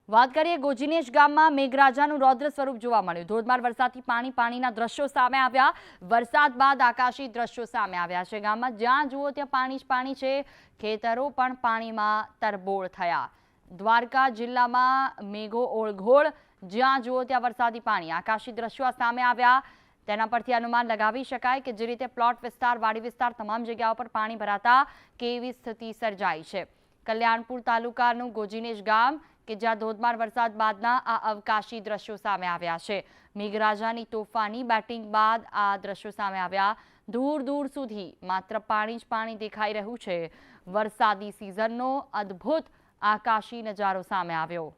વાત કરીએ ગોજીનેશ ગામમાં મેઘરાજાનું રૌદ્ર સ્વરૂપ જોવા મળ્યું। ધોધમાર વરસાદથી પાણીના દ્રશ્યો સામે આવ્યા। વરસાદ બાદ આકાશી દ્રશ્યો સામે આવ્યા છે। ગામમાં જ્યાં જુઓ ત્યાં પાણી જ પાણી છે। ખેતરો પણ પાણીમાં તરબોળ થયા। દ્વારકા જિલ્લામાં મેઘો ઓળઘોળ, જ્યાં જુઓ ત્યાં વરસાદી પાણી। આકાશી દ્રશ્યો સામે આવ્યા। તેના પરથી અનુમાન લગાવી શકાય કે જે રીતે પ્લોટ વિસ્તાર, વાડી વિસ્તાર તમામ જગ્યાઓ પર પાણી ભરાતા કેવી સ્થિતિ સર્જાઈ છે। કલ્યાણપુર તાલુકાનું ગોજીનેશ ગામ કે જ્યાં ધોધમાર વરસાદ બાદના આ અવકાશી દ્રશ્યો સામે આવ્યા છે। મેઘરાજાની તોફાની બેટિંગ બાદ આ દ્રશ્યો સામે આવ્યા। દૂર દૂર સુધી માત્ર પાણી જ પાણી દેખાઈ રહ્યું છે। વરસાદી સિઝનનો અદ્ભુત આકાશી નજારો સામે આવ્યો।